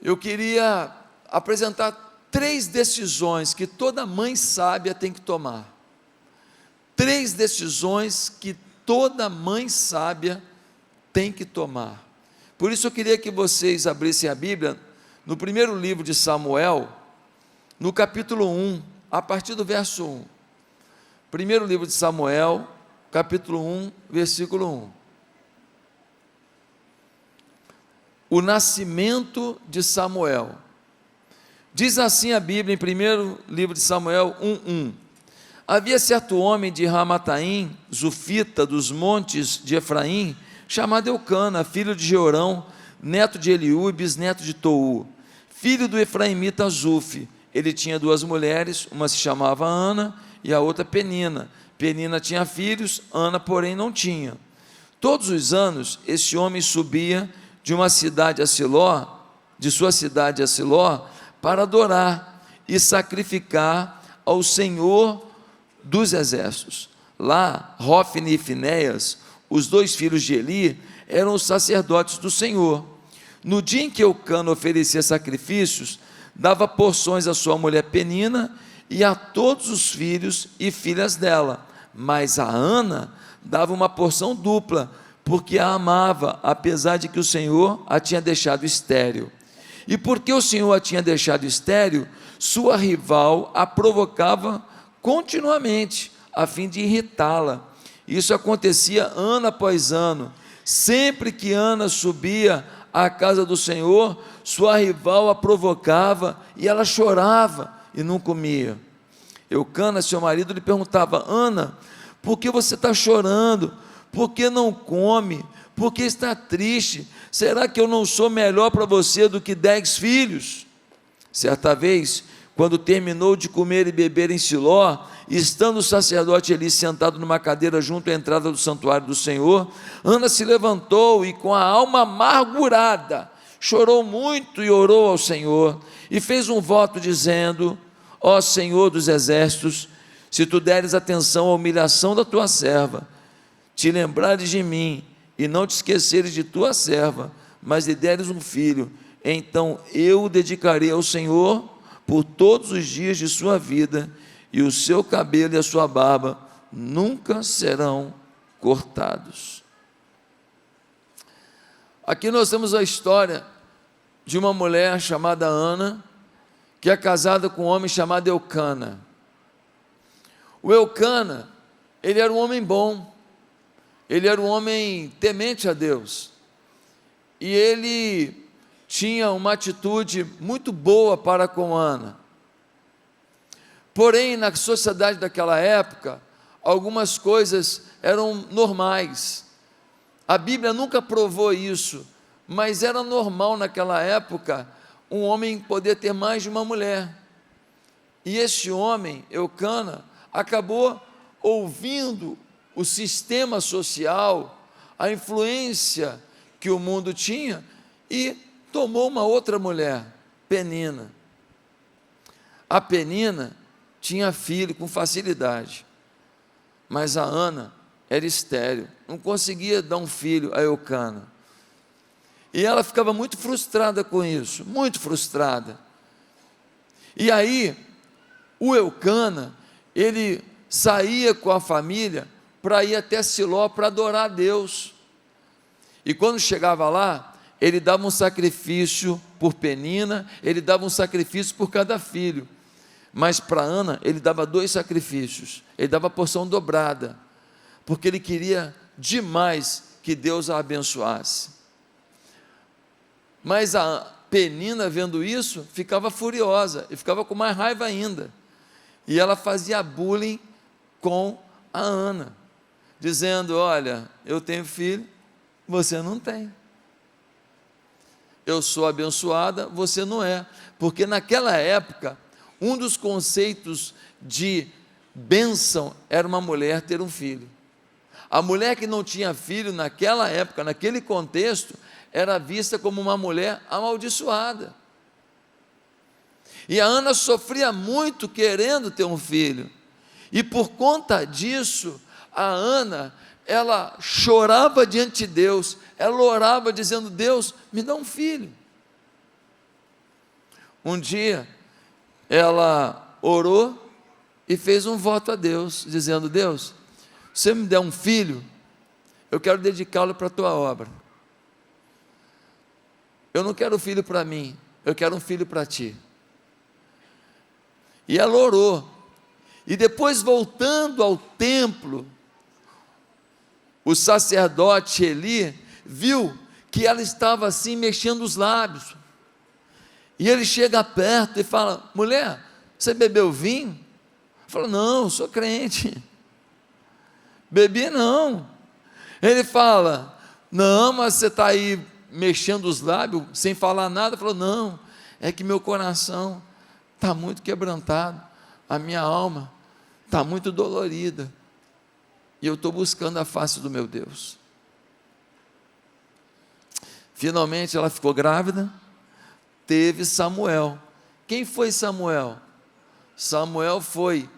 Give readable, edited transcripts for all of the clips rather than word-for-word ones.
eu queria apresentar 3 decisões que toda mãe sábia tem que tomar. 3 decisões que toda mãe sábia tem que tomar. Por isso eu queria que vocês abrissem a Bíblia no primeiro livro de Samuel, no capítulo 1, a partir do verso 1. Primeiro livro de Samuel, capítulo 1, versículo 1. O nascimento de Samuel. Diz assim a Bíblia em primeiro livro de Samuel 1:1. Havia certo homem de Ramataim, Zufita, dos montes de Efraim, chamado Eucana, filho de Jeorão, neto de Eliú e bisneto de Tou, filho do efraimita Zuf. Ele tinha 2 mulheres, uma se chamava Ana e a outra Penina. Penina tinha filhos, Ana, porém, não tinha. Todos os anos, esse homem subia de uma cidade a Siló, de sua cidade a Siló, para adorar e sacrificar ao Senhor dos exércitos. Lá, Rófine e Finéias, os 2 filhos de Eli, eram os sacerdotes do Senhor. No dia em que Eucana oferecia sacrifícios, dava porções à sua mulher Penina e a todos os filhos e filhas dela, mas a Ana dava uma porção dupla, porque a amava, apesar de que o Senhor a tinha deixado estéril. E porque o Senhor a tinha deixado estéril, sua rival a provocava continuamente, a fim de irritá-la. Isso acontecia ano após ano. Sempre que Ana subia à casa do Senhor, sua rival a provocava e ela chorava e não comia. Eucana, seu marido, lhe perguntava: Ana, por que você está chorando? Por que não come? Por que está triste? Será que eu não sou melhor para você do que 10 filhos? Certa vez, quando terminou de comer e beber em Siló, estando o sacerdote Eli sentado numa cadeira junto à entrada do santuário do Senhor, Ana se levantou e, com a alma amargurada, chorou muito e orou ao Senhor, e fez um voto dizendo: ó Senhor dos exércitos, se tu deres atenção à humilhação da tua serva, te lembrares de mim, e não te esqueceres de tua serva, mas lhe deres um filho, então eu o dedicarei ao Senhor por todos os dias de sua vida, e o seu cabelo e a sua barba nunca serão cortados. Aqui nós temos a história de uma mulher chamada Ana, que é casada com um homem chamado Eucana. O Eucana, ele era um homem bom, ele era um homem temente a Deus, e ele tinha uma atitude muito boa para com Ana. Porém, na sociedade daquela época, algumas coisas eram normais. A Bíblia nunca provou isso, mas era normal naquela época um homem poder ter mais de uma mulher. E esse homem, Eucana, acabou ouvindo o sistema social, a influência que o mundo tinha, e tomou uma outra mulher, Penina. A Penina tinha filho com facilidade, mas a Ana era estéril, não conseguia dar um filho a Eucana, e ela ficava muito frustrada com isso, muito frustrada. E aí, o Eucana, ele saía com a família para ir até Siló para adorar a Deus, e quando chegava lá, ele dava um sacrifício por Penina, ele dava um sacrifício por cada filho, mas para Ana, ele dava 2 sacrifícios, ele dava a porção dobrada, porque ele queria demais que Deus a abençoasse. Mas a Penina, vendo isso, ficava furiosa, e ficava com mais raiva ainda, e ela fazia bullying com a Ana, dizendo: olha, eu tenho filho, você não tem, eu sou abençoada, você não é, porque naquela época, um dos conceitos de bênção era uma mulher ter um filho. A mulher que não tinha filho naquela época, naquele contexto, era vista como uma mulher amaldiçoada. E a Ana sofria muito querendo ter um filho, e por conta disso, a Ana, ela chorava diante de Deus, ela orava dizendo: Deus, me dá um filho. Um dia, ela orou e fez um voto a Deus, dizendo: Deus, se você me der um filho, eu quero dedicá-lo para a tua obra. Eu não quero um filho para mim, eu quero um filho para ti. E ela orou, e depois, voltando ao templo, o sacerdote Eli viu que ela estava assim, mexendo os lábios, e ele chega perto e fala: mulher, você bebeu vinho? Fala: não, sou crente. Bebi não. Ele fala: não, mas você está aí mexendo os lábios, sem falar nada. Falou: não, é que meu coração está muito quebrantado, a minha alma está muito dolorida, e eu estou buscando a face do meu Deus. Finalmente ela ficou grávida, teve Samuel. Quem foi Samuel? Samuel foi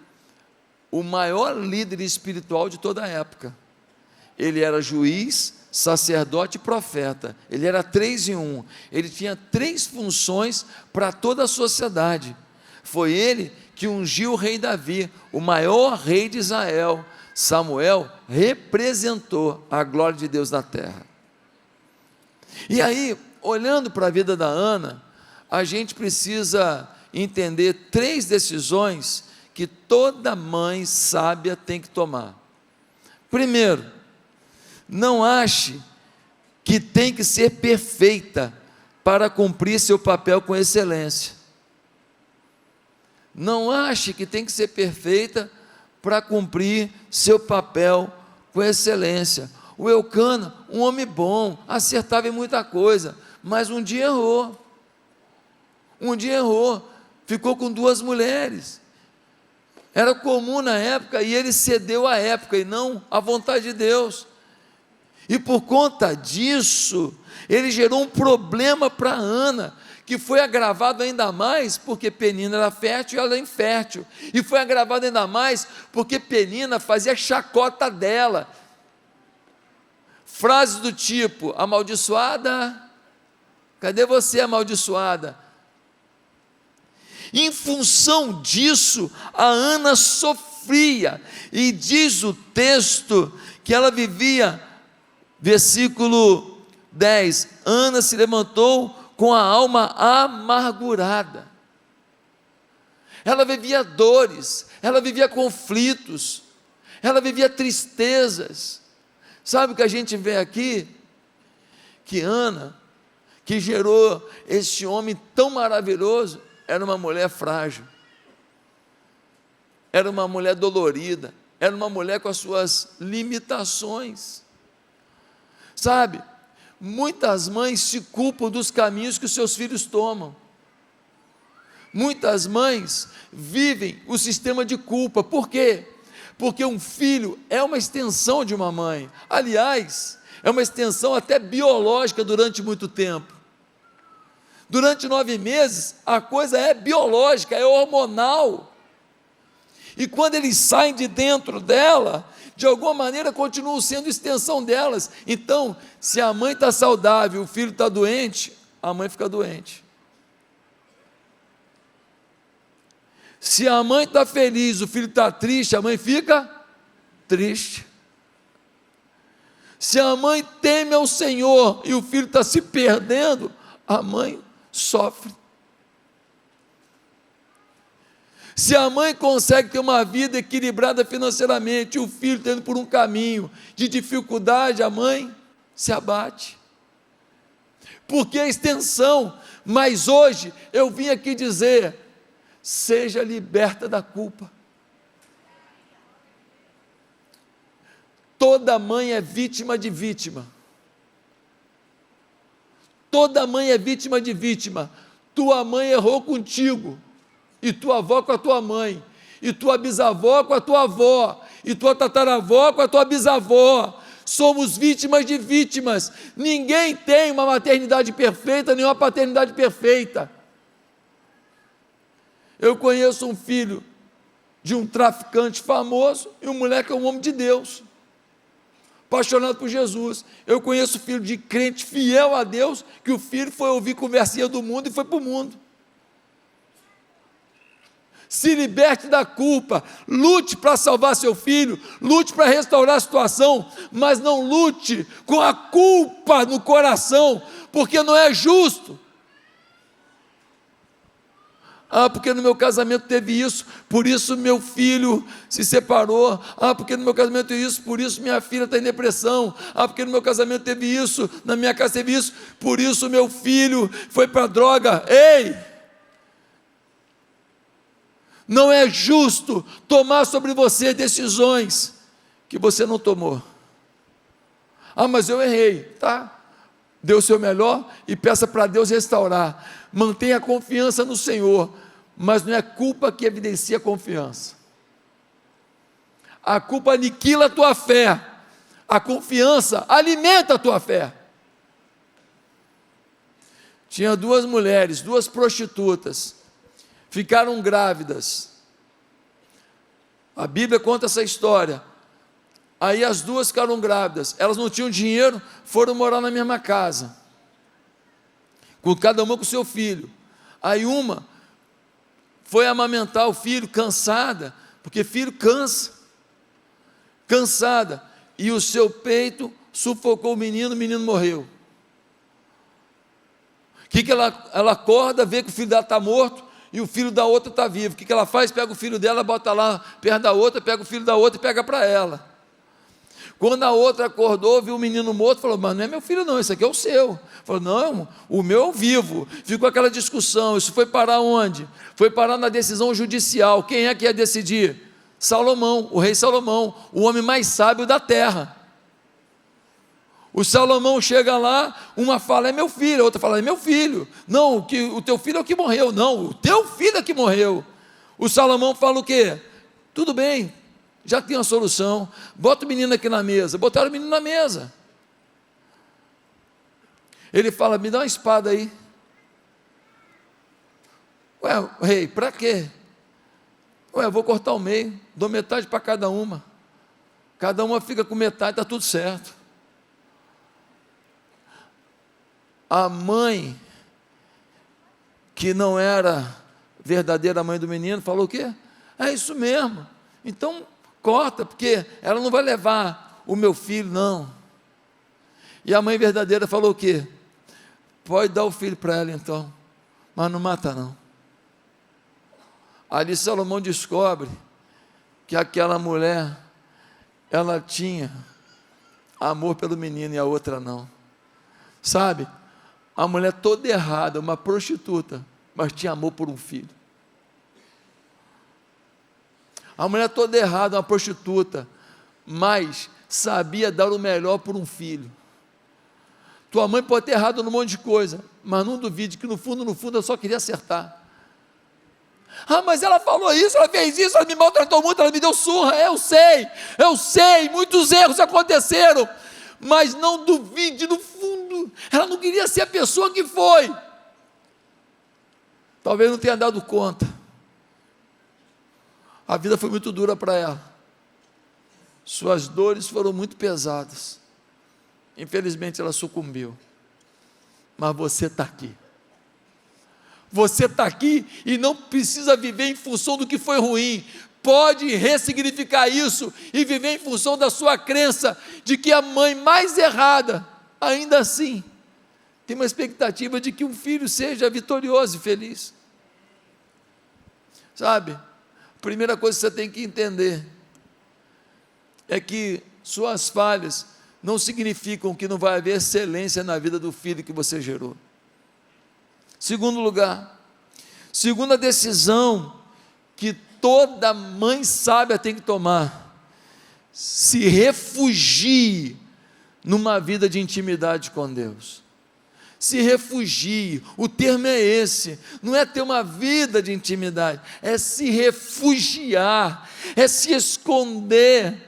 o maior líder espiritual de toda a época. Ele era juiz, sacerdote e profeta. Ele era 3 em 1. Ele tinha 3 funções para toda a sociedade. Foi ele que ungiu o rei Davi, o maior rei de Israel. Samuel representou a glória de Deus na terra. E aí, olhando para a vida da Ana, a gente precisa entender 3 decisões que toda mãe sábia tem que tomar. Primeiro, não ache que tem que ser perfeita para cumprir seu papel com excelência. Não ache que tem que ser perfeita para cumprir seu papel com excelência. O Eucana, um homem bom, acertava em muita coisa, mas um dia errou. Ficou com 2 mulheres. Era comum na época, e ele cedeu à época e não à vontade de Deus. E por conta disso, ele gerou um problema para Ana, que foi agravado ainda mais porque Penina era fértil e ela era infértil. E foi agravado ainda mais porque Penina fazia chacota dela. Frases do tipo: amaldiçoada, cadê você, amaldiçoada? Em função disso, a Ana sofria, e diz o texto que ela vivia, versículo 10, Ana se levantou com a alma amargurada. Ela vivia dores, ela vivia conflitos, ela vivia tristezas. Sabe o que a gente vê aqui? Que Ana, que gerou este homem tão maravilhoso, era uma mulher frágil, era uma mulher dolorida, era uma mulher com as suas limitações. Sabe, muitas mães se culpam dos caminhos que os seus filhos tomam. Muitas mães vivem o sistema de culpa. Por quê? Porque um filho é uma extensão de uma mãe. Aliás, é uma extensão até biológica durante muito tempo. Durante 9 meses, a coisa é biológica, é hormonal. E quando eles saem de dentro dela, de alguma maneira continuam sendo extensão delas. Então, se a mãe está saudável, o filho está doente, a mãe fica doente. Se a mãe está feliz, o filho está triste, a mãe fica triste. Se a mãe teme ao Senhor e o filho está se perdendo, a mãe sofre. Se a mãe consegue ter uma vida equilibrada financeiramente, e o filho está indo por um caminho de dificuldade, a mãe se abate. Porque é extensão. Mas hoje eu vim aqui dizer: seja liberta da culpa. Toda mãe é vítima de vítima. Toda mãe é vítima de vítima. Tua mãe errou contigo, e tua avó com a tua mãe, e tua bisavó com a tua avó, e tua tataravó com a tua bisavó. Somos vítimas de vítimas. Ninguém tem uma maternidade perfeita, nem uma paternidade perfeita. Eu conheço um filho de um traficante famoso, e um moleque é um homem de Deus, apaixonado por Jesus. Eu conheço filho de crente fiel a Deus, que o filho foi ouvir conversinha do mundo e foi para o mundo. Se liberte da culpa, lute para salvar seu filho, lute para restaurar a situação, mas não lute com a culpa no coração, porque não é justo. Porque no meu casamento teve isso, por isso meu filho se separou. Porque no meu casamento teve isso, por isso minha filha está em depressão. Porque no meu casamento teve isso, na minha casa teve isso, por isso meu filho foi para a droga. Ei! Não é justo tomar sobre você decisões que você não tomou. Mas eu errei, tá? Dê o seu melhor e peça para Deus restaurar. Mantenha a confiança no Senhor, mas não é culpa que evidencia a confiança. A culpa aniquila a tua fé, a confiança alimenta a tua fé. Tinha duas mulheres, duas prostitutas, ficaram grávidas. A Bíblia conta essa história. Aí as duas ficaram grávidas, elas não tinham dinheiro, foram morar na mesma casa, com cada uma com o seu filho. Aí uma foi amamentar o filho, cansada, porque filho cansa, cansada, e o seu peito sufocou o menino morreu. O que ela acorda, vê que o filho dela está morto, e o filho da outra está vivo. O que ela faz? Pega o filho dela, bota lá perto da outra, pega o filho da outra e pega para ela. Quando a outra acordou, viu o menino morto, falou: mas não é meu filho não, esse aqui é o seu. Falou: não, o meu é vivo. Ficou aquela discussão. Isso foi parar onde? Foi parar na decisão judicial. Quem é que ia decidir? Salomão, o rei Salomão, o homem mais sábio da terra. O Salomão chega lá, uma fala: é meu filho, a outra fala: é meu filho. Não, o teu filho é o que morreu. Não, o teu filho é que morreu. O Salomão fala o quê? Tudo bem, já tem uma solução, bota o menino aqui na mesa. Botaram o menino na mesa. Ele fala: me dá uma espada aí. Ué, rei, para quê? Ué, eu vou cortar o meio, dou metade para cada uma fica com metade, está tudo certo. A mãe, que não era verdadeira mãe do menino, falou o quê? É isso mesmo, então corta, porque ela não vai levar o meu filho, não. E a mãe verdadeira falou o quê? Pode dar o filho para ela então, mas não mata não. Ali Salomão descobre que aquela mulher, ela tinha amor pelo menino e a outra não. Sabe, a mulher toda errada, uma prostituta, mas tinha amor por um filho. A mulher toda errada, uma prostituta, mas sabia dar o melhor por um filho. Tua mãe pode ter errado num monte de coisa, mas não duvide que no fundo ela só queria acertar. Mas ela falou isso, ela fez isso, ela me maltratou muito, ela me deu surra. Eu sei, muitos erros aconteceram, mas não duvide, no fundo, ela não queria ser a pessoa que foi. Talvez não tenha dado conta. A vida foi muito dura para ela. Suas dores foram muito pesadas. Infelizmente ela sucumbiu. Mas você está aqui. Você está aqui e não precisa viver em função do que foi ruim. Pode ressignificar isso e viver em função da sua crença de que a mãe mais errada, ainda assim, tem uma expectativa de que um filho seja vitorioso e feliz. Sabe? A primeira coisa que você tem que entender é que suas falhas não significam que não vai haver excelência na vida do filho que você gerou. Segundo lugar, segunda decisão que toda mãe sábia tem que tomar: se refugie numa vida de intimidade com Deus. Se refugie, o termo é esse, não é ter uma vida de intimidade, é se refugiar, é se esconder,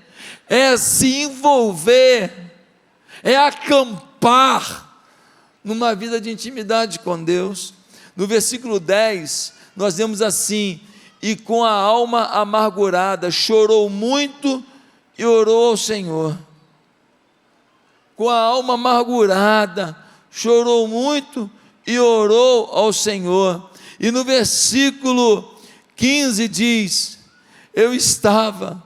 é se envolver, é acampar numa vida de intimidade com Deus. No versículo 10, nós vemos assim: e com a alma amargurada, chorou muito e orou ao Senhor. Com a alma amargurada, chorou muito e orou ao Senhor. E no versículo 15 diz: eu estava,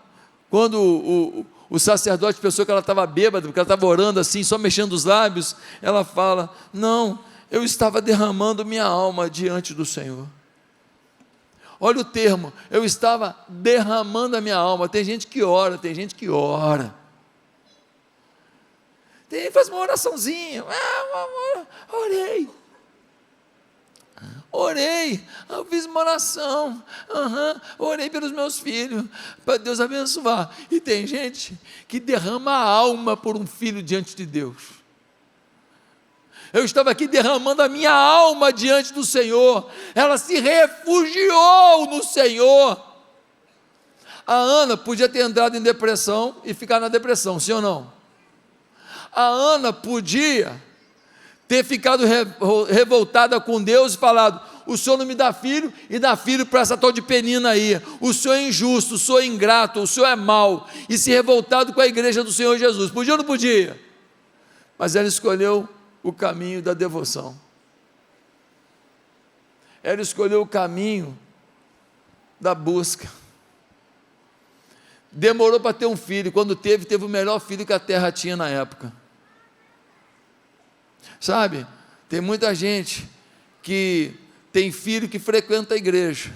quando o sacerdote pensou que ela estava bêbada, porque ela estava orando assim, só mexendo os lábios, ela fala: não, eu estava derramando minha alma diante do Senhor. Olha o termo, eu estava derramando a minha alma. Tem gente que ora, tem gente que ora. Faz uma oraçãozinha, orei, eu fiz uma oração, orei pelos meus filhos, para Deus abençoar. E tem gente que derrama a alma por um filho diante de Deus. Eu estava aqui derramando a minha alma diante do Senhor, ela se refugiou no Senhor. A Ana podia ter entrado em depressão e ficar na depressão, sim ou não? A Ana podia ter ficado revoltada com Deus e falado: o Senhor não me dá filho, e dá filho para essa tal de Penina aí, o Senhor é injusto, o Senhor é ingrato, o Senhor é mau, e se revoltado com a igreja do Senhor Jesus. Podia ou não podia? Mas ela escolheu o caminho da devoção, ela escolheu o caminho da busca. Demorou para ter um filho, quando teve o melhor filho que a terra tinha na época. Sabe, tem muita gente que tem filho que frequenta a igreja,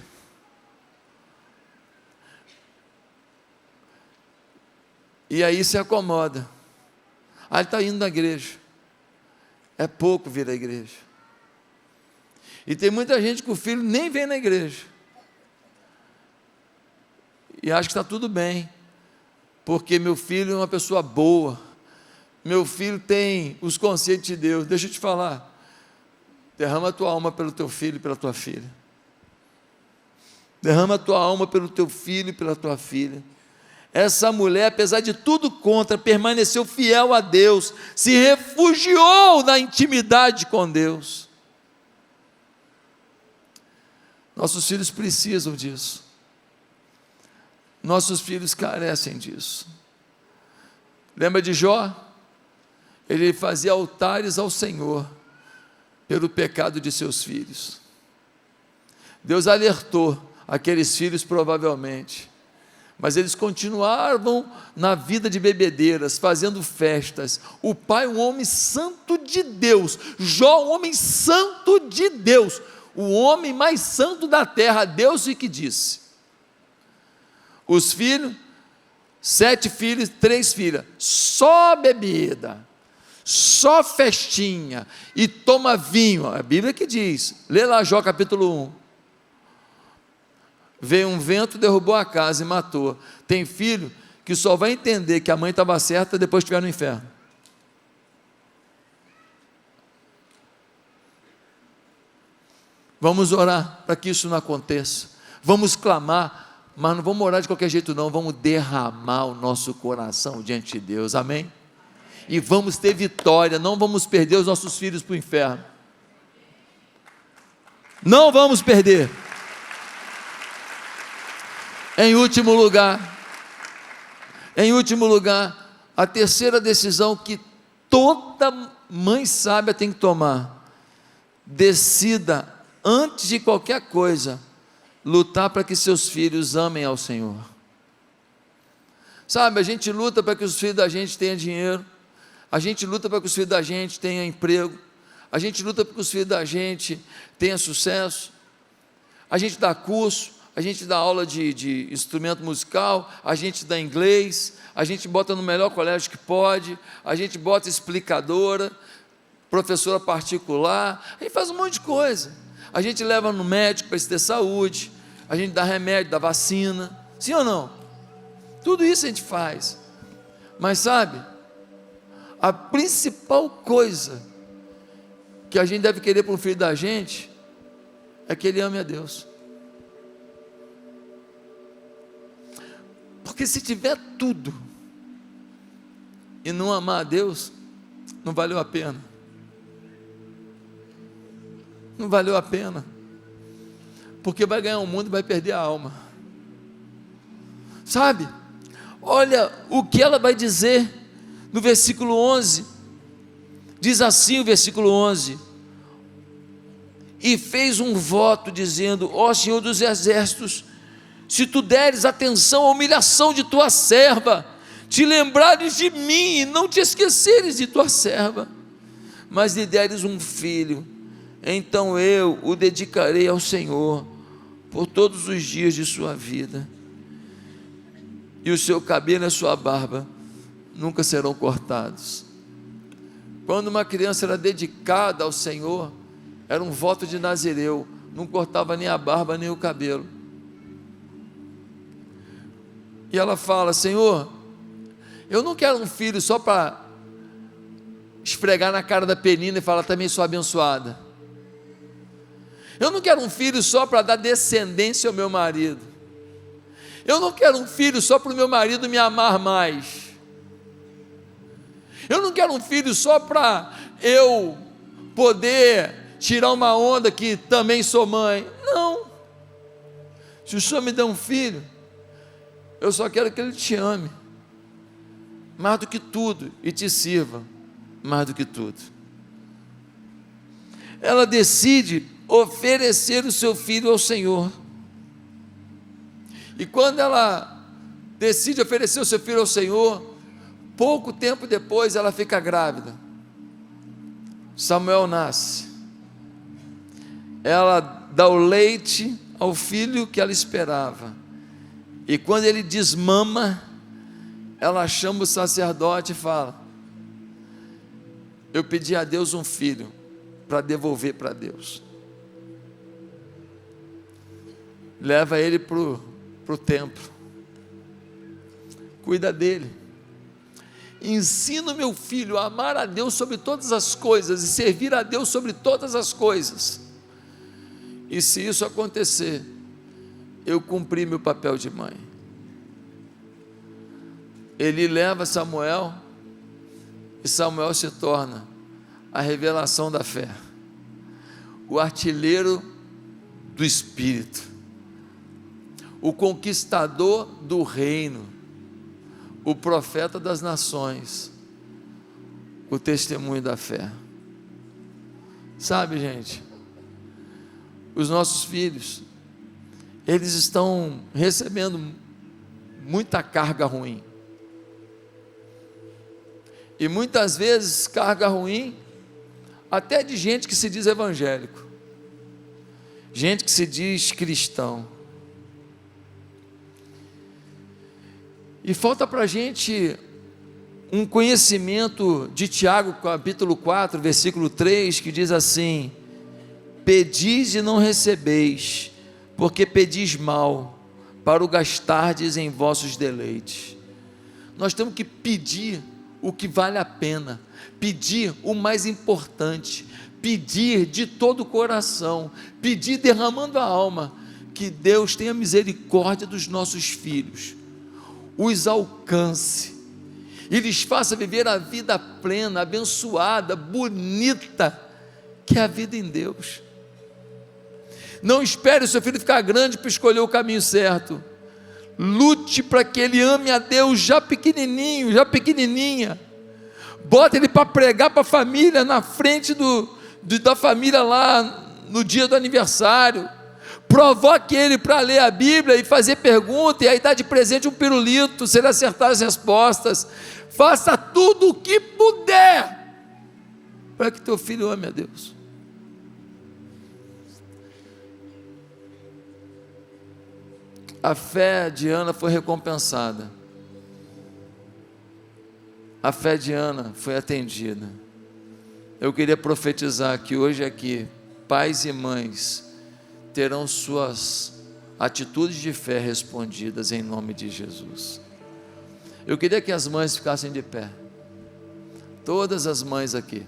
e aí se acomoda. Ele está indo na igreja, é pouco vir à igreja. E tem muita gente que o filho nem vem na igreja, e acha que está tudo bem, porque meu filho é uma pessoa boa, meu filho tem os conceitos de Deus. Deixa eu te falar, derrama a tua alma pelo teu filho e pela tua filha, derrama a tua alma pelo teu filho e pela tua filha. Essa mulher, apesar de tudo contra, permaneceu fiel a Deus, se refugiou na intimidade com Deus. Nossos filhos precisam disso, nossos filhos carecem disso. Lembra de Jó? Ele fazia altares ao Senhor pelo pecado de seus filhos. Deus alertou aqueles filhos provavelmente, mas eles continuavam na vida de bebedeiras, fazendo festas. O pai, um homem santo de Deus, Jó, um homem santo de Deus, o homem mais santo da terra, Deus que disse. Os filhos, 7 filhos, 3 filhas, só bebida, só festinha, e toma vinho. A Bíblia que diz, lê lá Jó capítulo 1. Veio um vento, derrubou a casa e matou. Tem filho que só vai entender que a mãe estava certa depois que estiver no inferno. Vamos orar para que isso não aconteça, vamos clamar, mas não vamos orar de qualquer jeito não, vamos derramar o nosso coração diante de Deus, amém? E vamos ter vitória, não vamos perder os nossos filhos para o inferno, não vamos perder. Em último lugar, a terceira decisão que toda mãe sábia tem que tomar: decida, antes de qualquer coisa, lutar para que seus filhos amem ao Senhor. Sabe, a gente luta para que os filhos da gente tenham dinheiro, a gente luta para que os filhos da gente tenham emprego, a gente luta para que os filhos da gente tenham sucesso, a gente dá curso, a gente dá aula de instrumento musical, a gente dá inglês, a gente bota no melhor colégio que pode, a gente bota explicadora, professora particular, a gente faz um monte de coisa, a gente leva no médico para ter saúde, a gente dá remédio, dá vacina, sim ou não? Tudo isso a gente faz, mas sabe, a principal coisa que a gente deve querer para um filho da gente é que ele ame a Deus. Porque se tiver tudo e não amar a Deus, não valeu a pena. Não valeu a pena. Porque vai ganhar o mundo e vai perder a alma. Sabe? Olha o que ela vai dizer no versículo 11. Diz assim o versículo 11: e fez um voto dizendo: ó Senhor dos exércitos, se tu deres atenção à humilhação de tua serva, te lembrares de mim e não te esqueceres de tua serva, mas lhe deres um filho, então eu o dedicarei ao Senhor por todos os dias de sua vida, e o seu cabelo e a sua barba nunca serão cortados. Quando uma criança era dedicada ao Senhor, era um voto de nazireu, não cortava nem a barba nem o cabelo. E ela fala: Senhor, eu não quero um filho só para esfregar na cara da Penina e falar: também sou abençoada. Eu não quero um filho só para dar descendência ao meu marido. Eu não quero um filho só para o meu marido me amar mais. Eu não quero um filho só para eu poder tirar uma onda que também sou mãe. Não. Se o Senhor me der um filho, eu só quero que ele te ame mais do que tudo e te sirva mais do que tudo. Ela decide oferecer o seu filho ao Senhor. E quando ela decide oferecer o seu filho ao Senhor, pouco tempo depois ela fica grávida. Samuel nasce. Ela dá o leite ao filho que ela esperava. E quando ele desmama, ela chama o sacerdote e fala: eu pedi a Deus um filho para devolver para Deus. Leva ele para o templo, cuida dele, ensina o meu filho a amar a Deus sobre todas as coisas e servir a Deus sobre todas as coisas. E se isso acontecer, eu cumpri meu papel de mãe. Ele leva Samuel, e Samuel se torna a revelação da fé, o artilheiro do Espírito, o conquistador do reino, o profeta das nações, o testemunho da fé. Sabe, gente, os nossos filhos, eles estão recebendo muita carga ruim, e muitas vezes carga ruim até de gente que se diz evangélico, gente que se diz cristão. E falta para a gente um conhecimento de Tiago, capítulo 4, versículo 3, que diz assim: pedis e não recebeis, porque pedis mal, para o gastardes em vossos deleites. Nós temos que pedir o que vale a pena, pedir o mais importante, pedir de todo o coração, pedir derramando a alma, que Deus tenha misericórdia dos nossos filhos, os alcance e lhes faça viver a vida plena, abençoada, bonita, que é a vida em Deus. Não espere o seu filho ficar grande para escolher o caminho certo. Lute para que ele ame a Deus já pequenininho, já pequenininha. Bota ele para pregar para a família, na frente da família lá no dia do aniversário. Provoque ele para ler a Bíblia e fazer pergunta, e aí dá de presente um pirulito, se ele acertar as respostas. Faça tudo o que puder para que teu filho ame a Deus. A fé de Ana foi recompensada, a fé de Ana foi atendida. Eu queria profetizar que hoje aqui, pais e mães terão suas atitudes de fé respondidas em nome de Jesus. Eu queria que as mães ficassem de pé, todas as mães aqui.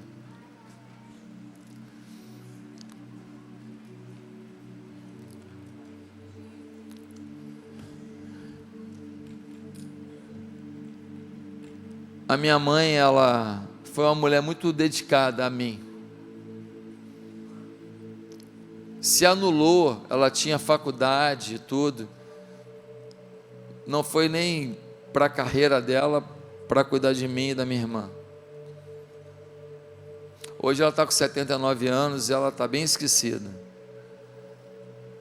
A minha mãe, ela foi uma mulher muito dedicada a mim. Se anulou, ela tinha faculdade e tudo, não foi nem para a carreira dela, para cuidar de mim e da minha irmã. Hoje ela está com 79 anos e ela está bem esquecida.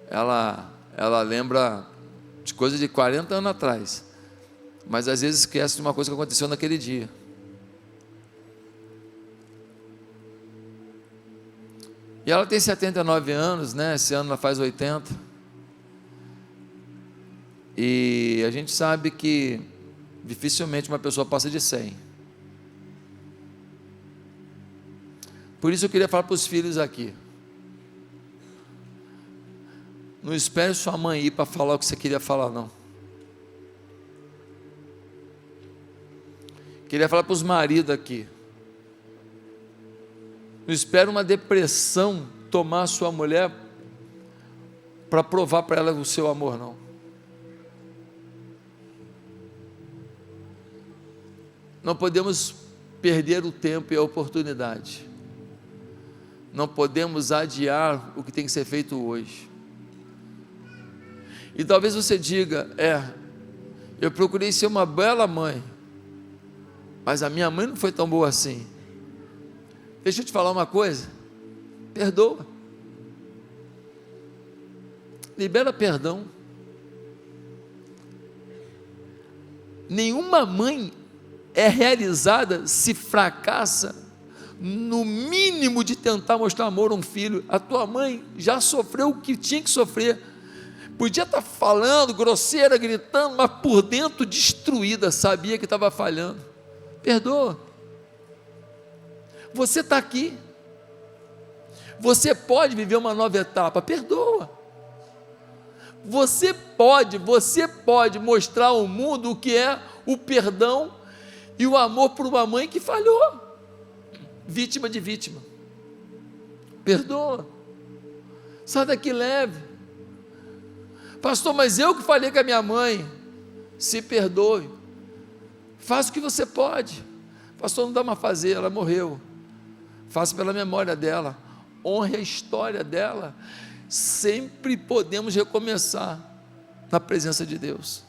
Ela lembra de coisa de 40 anos atrás, mas às vezes esquece de uma coisa que aconteceu naquele dia. E ela tem 79 anos, né? Esse ano ela faz 80. E a gente sabe que dificilmente uma pessoa passa de 100. Por isso eu queria falar para os filhos aqui. Não espere sua mãe ir para falar o que você queria falar, não. Queria falar para os maridos aqui. Não espere uma depressão tomar a sua mulher para provar para ela o seu amor, não. Não podemos perder o tempo e a oportunidade. Não podemos adiar o que tem que ser feito hoje. E talvez você diga, eu procurei ser uma bela mãe, mas a minha mãe não foi tão boa assim. Deixa eu te falar uma coisa, perdoa. Libera perdão. Nenhuma mãe é realizada se fracassa no mínimo de tentar mostrar amor a um filho. A tua mãe já sofreu o que tinha que sofrer. Podia estar falando, grosseira, gritando, mas por dentro destruída, sabia que estava falhando. Perdoa. Você está aqui. Você pode viver uma nova etapa. Perdoa. Você pode mostrar ao mundo o que é o perdão e o amor por uma mãe que falhou. Vítima de vítima. Perdoa. Sai daqui leve. Pastor, mas eu que falei com a minha mãe. Se perdoe. Faça o que você pode. Pastor, não dá mais fazer, ela morreu. Faça pela memória dela. Honre a história dela. Sempre podemos recomeçar na presença de Deus.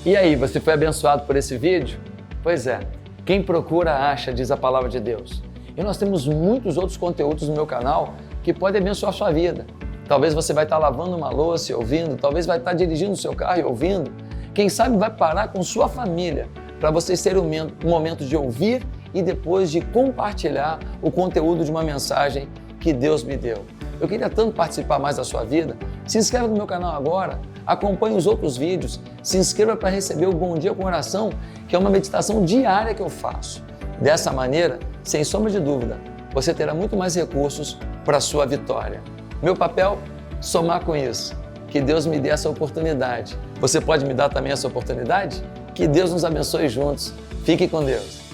E aí, você foi abençoado por esse vídeo? Pois é, quem procura acha, diz a palavra de Deus. E nós temos muitos outros conteúdos no meu canal que podem abençoar a sua vida. Talvez você vai estar lavando uma louça e ouvindo, talvez vai estar dirigindo o seu carro e ouvindo. Quem sabe vai parar com sua família para vocês terem um momento de ouvir e depois de compartilhar o conteúdo de uma mensagem que Deus me deu. Eu queria tanto participar mais da sua vida. Se inscreva no meu canal agora, acompanhe os outros vídeos, se inscreva para receber o Bom Dia com Oração, que é uma meditação diária que eu faço. Dessa maneira, sem sombra de dúvida, você terá muito mais recursos para a sua vitória. Meu papel? Somar com isso. Que Deus me dê essa oportunidade. Você pode me dar também essa oportunidade? Que Deus nos abençoe juntos. Fique com Deus.